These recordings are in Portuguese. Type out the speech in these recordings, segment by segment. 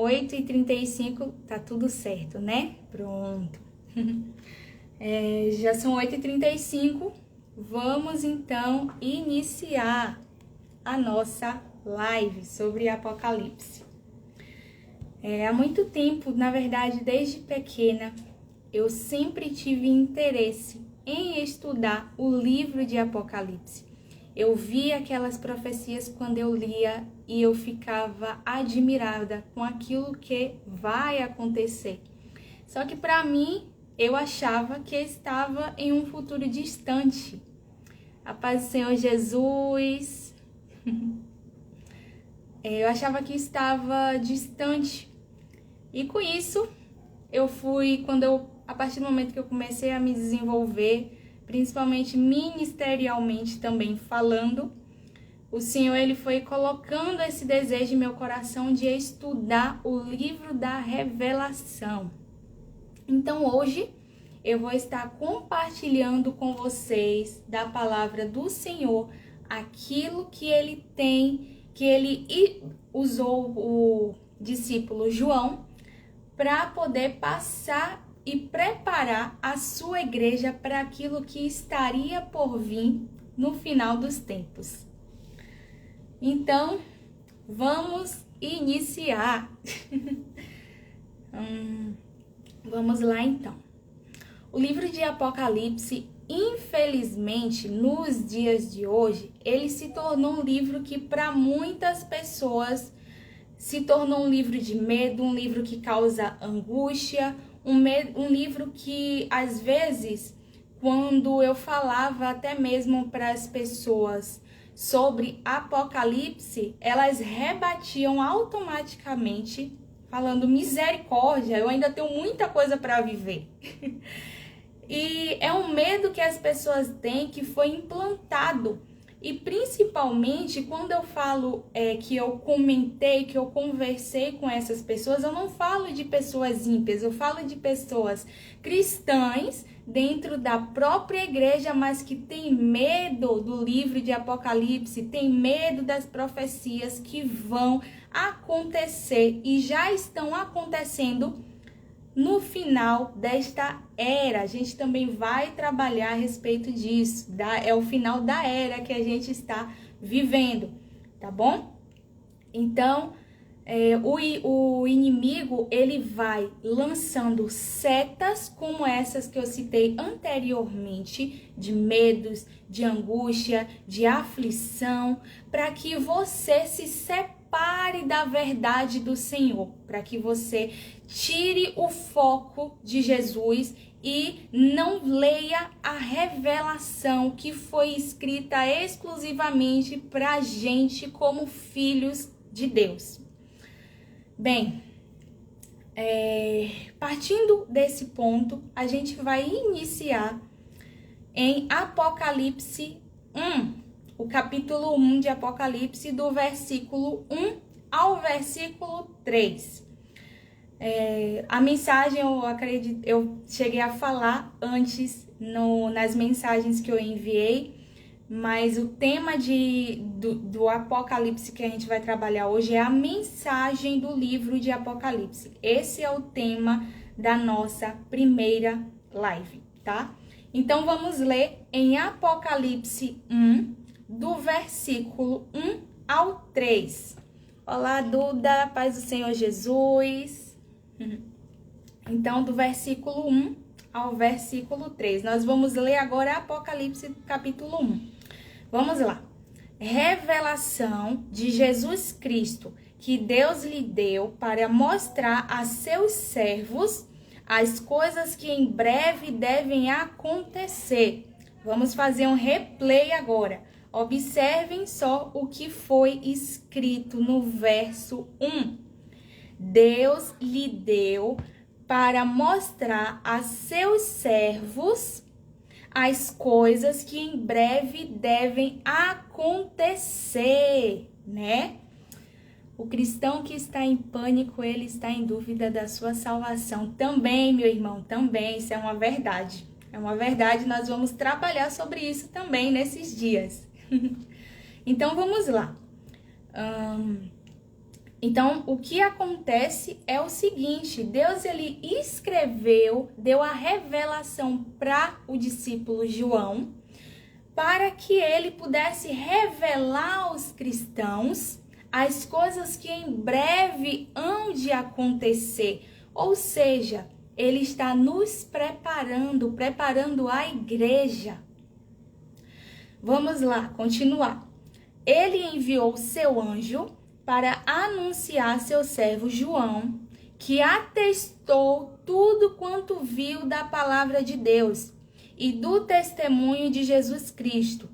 8h35, tá tudo certo, né? Pronto. Já são 8h35, vamos então iniciar a nossa live sobre Apocalipse. Há muito tempo, na verdade, desde pequena, eu sempre tive interesse em estudar o livro de Apocalipse. Eu via aquelas profecias quando eu lia e eu ficava admirada com aquilo que vai acontecer. Só que para mim, eu achava que estava em um futuro distante. A paz do Senhor Jesus. Eu achava que estava distante. E com isso, a partir do momento que eu comecei a me desenvolver, principalmente ministerialmente também falando, o Senhor ele foi colocando esse desejo em meu coração de estudar o livro da Revelação. Então hoje eu vou estar compartilhando com vocês da palavra do Senhor aquilo que ele usou o discípulo João para poder passar e preparar a sua igreja para aquilo que estaria por vir no final dos tempos. Então, vamos iniciar. Vamos lá então. O livro de Apocalipse, infelizmente, nos dias de hoje, ele se tornou um livro que para muitas pessoas se tornou um livro de medo, um livro que causa angústia, um livro que, às vezes, quando eu falava até mesmo para as pessoas sobre Apocalipse, elas rebatiam automaticamente, falando misericórdia, eu ainda tenho muita coisa para viver. E é um medo que as pessoas têm, que foi implantado. E principalmente quando eu falo que eu comentei, que eu conversei com essas pessoas, eu não falo de pessoas ímpias, eu falo de pessoas cristãs dentro da própria igreja, mas que tem medo do livro de Apocalipse, tem medo das profecias que vão acontecer e já estão acontecendo no final desta era. A gente também vai trabalhar a respeito disso. É o final da era que a gente está vivendo, tá bom? Então, o inimigo, ele vai lançando setas como essas que eu citei anteriormente, de medos, de angústia, de aflição, para que você se separe da verdade do Senhor, para que você tire o foco de Jesus e não leia a revelação que foi escrita exclusivamente para a gente como filhos de Deus. Bem, partindo desse ponto, a gente vai iniciar em Apocalipse 1. O capítulo 1 de Apocalipse, do versículo 1 ao versículo 3. A mensagem, eu cheguei a falar antes nas mensagens que eu enviei, mas o tema do Apocalipse que a gente vai trabalhar hoje é a mensagem do livro de Apocalipse. Esse é o tema da nossa primeira live, tá? Então vamos ler em Apocalipse 1, do versículo 1 ao 3. Olá, Duda, paz do Senhor Jesus. Então, do versículo 1 ao versículo 3. Nós vamos ler agora Apocalipse capítulo 1. Vamos lá. Revelação de Jesus Cristo, que Deus lhe deu para mostrar a seus servos as coisas que em breve devem acontecer. Vamos fazer um replay agora. Observem só o que foi escrito no verso 1. Deus lhe deu para mostrar a seus servos as coisas que em breve devem acontecer, né? O cristão que está em pânico, ele está em dúvida da sua salvação. Também, meu irmão, também, isso é uma verdade. É uma verdade, nós vamos trabalhar sobre isso também nesses dias. Então, vamos lá. Então, o que acontece é o seguinte, Deus ele escreveu, deu a revelação para o discípulo João, para que ele pudesse revelar aos cristãos as coisas que em breve hão de acontecer. Ou seja, ele está nos preparando a igreja. Vamos lá, continuar. Ele enviou seu anjo para anunciar seu servo João, que atestou tudo quanto viu da palavra de Deus e do testemunho de Jesus Cristo.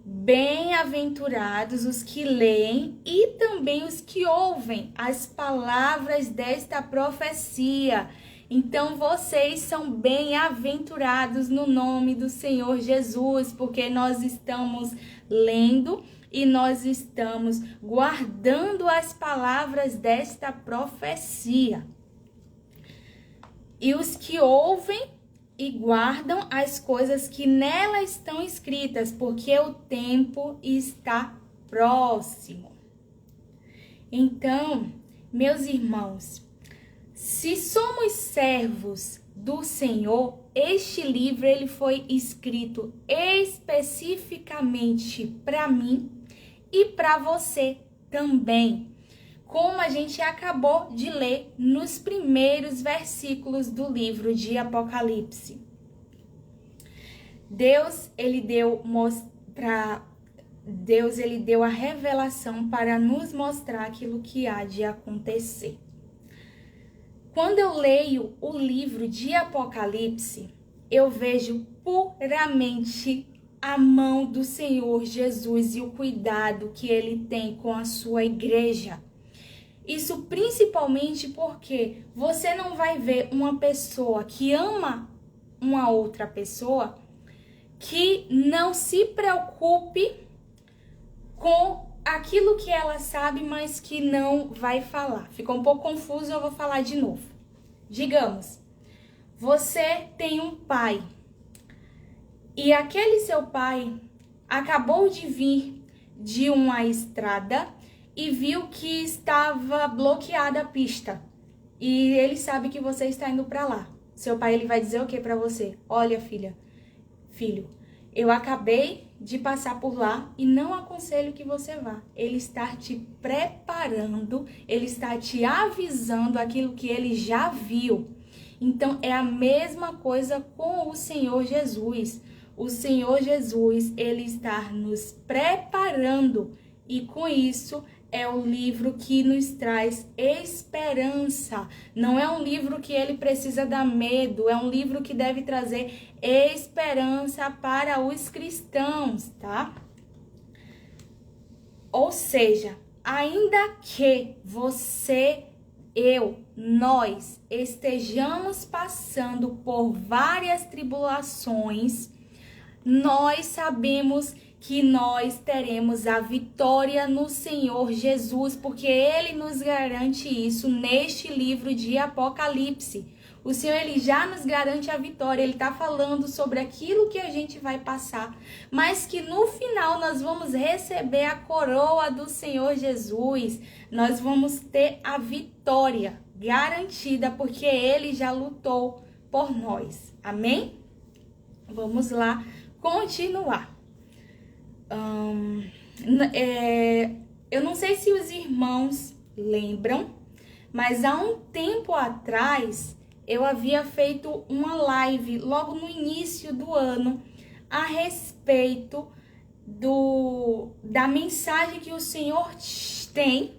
Bem-aventurados os que leem e também os que ouvem as palavras desta profecia. Então vocês são bem-aventurados no nome do Senhor Jesus, porque nós estamos lendo e nós estamos guardando as palavras desta profecia. E os que ouvem e guardam as coisas que nela estão escritas, porque o tempo está próximo. Então, meus irmãos, se somos servos do Senhor, este livro ele foi escrito especificamente para mim e para você também, como a gente acabou de ler nos primeiros versículos do livro de Apocalipse. Deus ele deu a revelação para nos mostrar aquilo que há de acontecer. Quando eu leio o livro de Apocalipse, eu vejo puramente a mão do Senhor Jesus e o cuidado que ele tem com a sua igreja. Isso principalmente porque você não vai ver uma pessoa que ama uma outra pessoa que não se preocupe com aquilo que ela sabe, mas que não vai falar. Ficou um pouco confuso, eu vou falar de novo. Digamos, você tem um pai e aquele seu pai acabou de vir de uma estrada e viu que estava bloqueada a pista. E ele sabe que você está indo para lá. Seu pai ele vai dizer o que para você? Olha, filho, eu acabei de passar por lá e não aconselho que você vá. Ele está te preparando, ele está te avisando aquilo que ele já viu. Então é a mesma coisa com o Senhor Jesus. O Senhor Jesus, ele está nos preparando e com isso é um livro que nos traz esperança. Não é um livro que ele precisa dar medo, é um livro que deve trazer esperança para os cristãos, tá? Ou seja, ainda que nós estejamos passando por várias tribulações, nós sabemos que nós teremos a vitória no Senhor Jesus, porque Ele nos garante isso neste livro de Apocalipse. O Senhor, Ele já nos garante a vitória, Ele está falando sobre aquilo que a gente vai passar, mas que no final nós vamos receber a coroa do Senhor Jesus, nós vamos ter a vitória garantida, porque Ele já lutou por nós, amém? Vamos lá continuar. Eu não sei se os irmãos lembram, mas há um tempo atrás eu havia feito uma live logo no início do ano a respeito da mensagem que o Senhor tem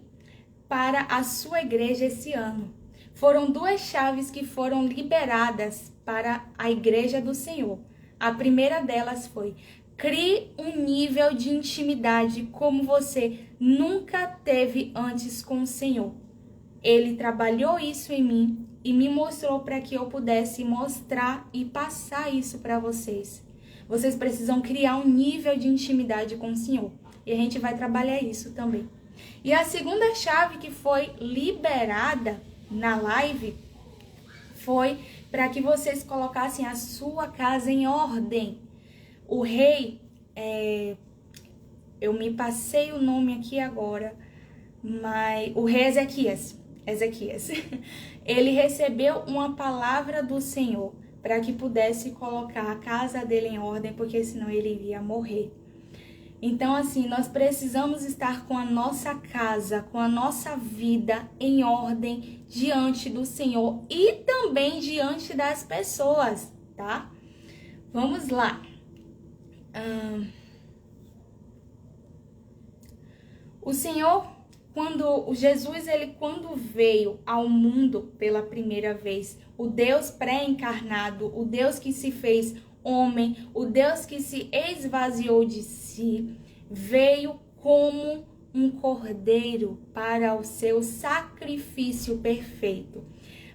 para a sua igreja esse ano. Foram 2 chaves que foram liberadas para a igreja do Senhor. A primeira delas foi: crie um nível de intimidade como você nunca teve antes com o Senhor. Ele trabalhou isso em mim e me mostrou para que eu pudesse mostrar e passar isso para vocês. Vocês precisam criar um nível de intimidade com o Senhor. E a gente vai trabalhar isso também. E a segunda chave que foi liberada na live foi para que vocês colocassem a sua casa em ordem. O rei, eu me passei o nome aqui agora, mas o rei Ezequias, ele recebeu uma palavra do Senhor para que pudesse colocar a casa dele em ordem, porque senão ele iria morrer. Então, assim, nós precisamos estar com a nossa casa, com a nossa vida em ordem diante do Senhor e também diante das pessoas, tá? Vamos lá. O Senhor, quando veio ao mundo pela primeira vez, o Deus pré-encarnado, o Deus que se fez homem, o Deus que se esvaziou de si, veio como um cordeiro para o seu sacrifício perfeito.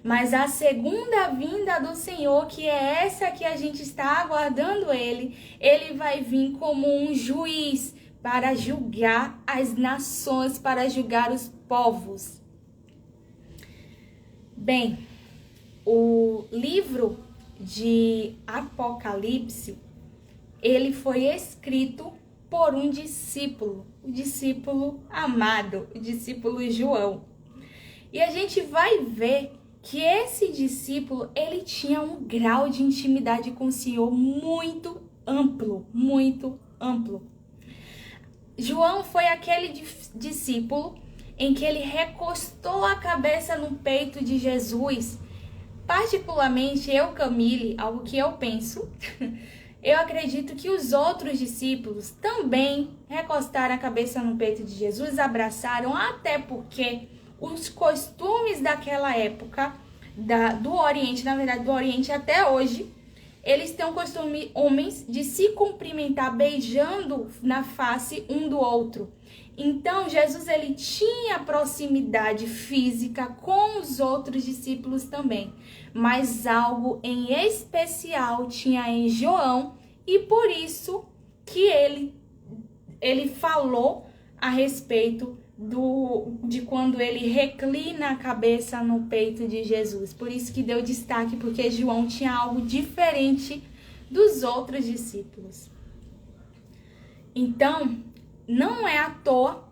Mas a segunda vinda do Senhor, que é essa que a gente está aguardando ele vai vir como um juiz para julgar as nações, para julgar os povos. Bem, o livro de Apocalipse, ele foi escrito por um discípulo, o discípulo amado, o discípulo João. E a gente vai ver que esse discípulo, ele tinha um grau de intimidade com o Senhor muito amplo, muito amplo. João foi aquele discípulo em que ele recostou a cabeça no peito de Jesus. Particularmente, Camille, algo que eu penso, eu acredito que os outros discípulos também recostaram a cabeça no peito de Jesus, abraçaram, até porque os costumes daquela época, do Oriente, na verdade do Oriente até hoje, eles têm o costume, homens, de se cumprimentar beijando na face um do outro. Então, Jesus, ele tinha proximidade física com os outros discípulos também. Mas algo em especial tinha em João, e por isso que ele falou a respeito de quando ele reclina a cabeça no peito de Jesus. Por isso que deu destaque, porque João tinha algo diferente dos outros discípulos. Então, não é à toa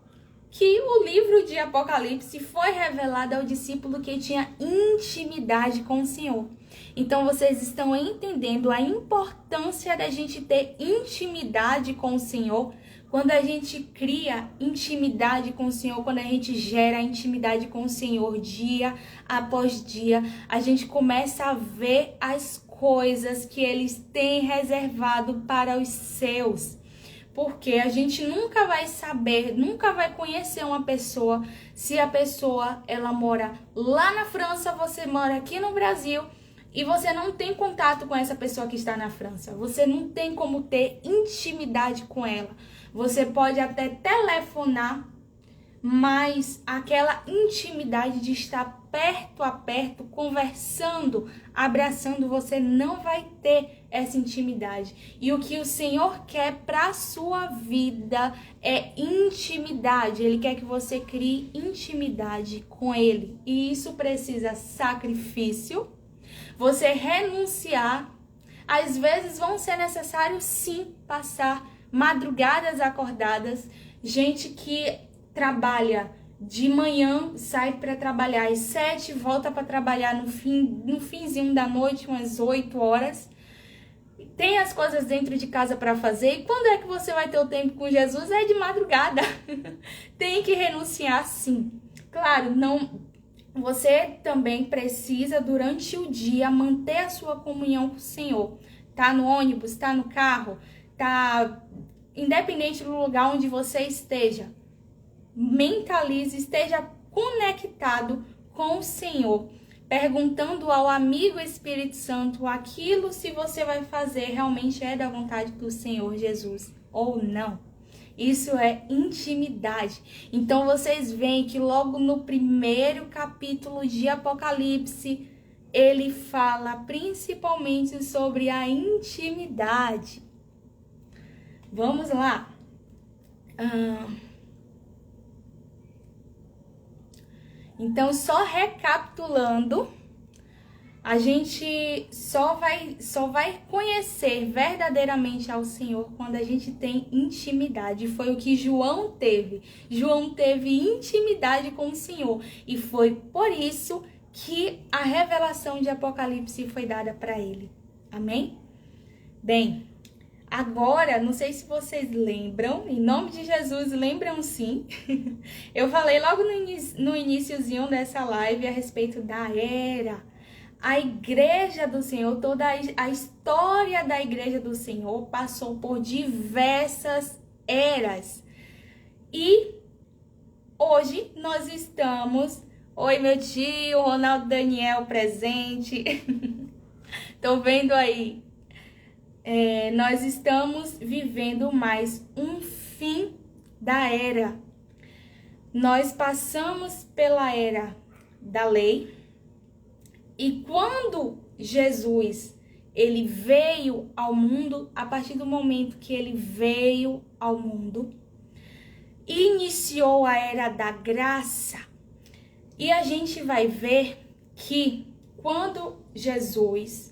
que o livro de Apocalipse foi revelado ao discípulo que tinha intimidade com o Senhor. Então, vocês estão entendendo a importância da gente ter intimidade com o Senhor. Quando a gente cria intimidade com o Senhor, quando a gente gera intimidade com o Senhor dia após dia, a gente começa a ver as coisas que eles têm reservado para os seus. Porque a gente nunca vai saber, nunca vai conhecer uma pessoa se a pessoa ela mora lá na França, você mora aqui no Brasil e você não tem contato com essa pessoa que está na França. Você não tem como ter intimidade com ela. Você pode até telefonar, mas aquela intimidade de estar perto a perto, conversando, abraçando, você não vai ter essa intimidade. E o que o Senhor quer para a sua vida é intimidade. Ele quer que você crie intimidade com Ele. E isso precisa sacrifício, você renunciar. Às vezes vão ser necessários sim passar madrugadas acordadas, gente que trabalha de manhã, sai para trabalhar às 7, volta para trabalhar no finzinho da noite, umas 8 horas. Tem as coisas dentro de casa para fazer. E quando é que você vai ter o tempo com Jesus? É de madrugada. Tem que renunciar sim. Claro, não. Você também precisa durante o dia manter a sua comunhão com o Senhor. Tá no ônibus, tá no carro, tá independente do lugar onde você esteja. Mentalize, esteja conectado com o Senhor, perguntando ao amigo Espírito Santo aquilo se você vai fazer realmente é da vontade do Senhor Jesus ou não. Isso é intimidade. Então vocês veem que logo no primeiro capítulo de Apocalipse, ele fala principalmente sobre a intimidade. Vamos lá. Então, só recapitulando, A gente só vai conhecer verdadeiramente ao Senhor quando a gente tem intimidade. Foi o que João teve. João teve intimidade com o Senhor. E foi por isso que a revelação de Apocalipse foi dada para ele. Amém? Bem, agora, não sei se vocês lembram, em nome de Jesus, lembram sim. Eu falei logo no iniciozinho dessa live a respeito da era. A igreja do Senhor, toda a história da igreja do Senhor passou por diversas eras. E hoje nós estamos... Oi, meu tio, Ronaldo Daniel presente. Tô vendo aí. Nós estamos vivendo mais um fim da era. Nós passamos pela era da lei. E quando Jesus, ele veio ao mundo, a partir do momento que ele veio ao mundo, iniciou a era da graça. E a gente vai ver que quando Jesus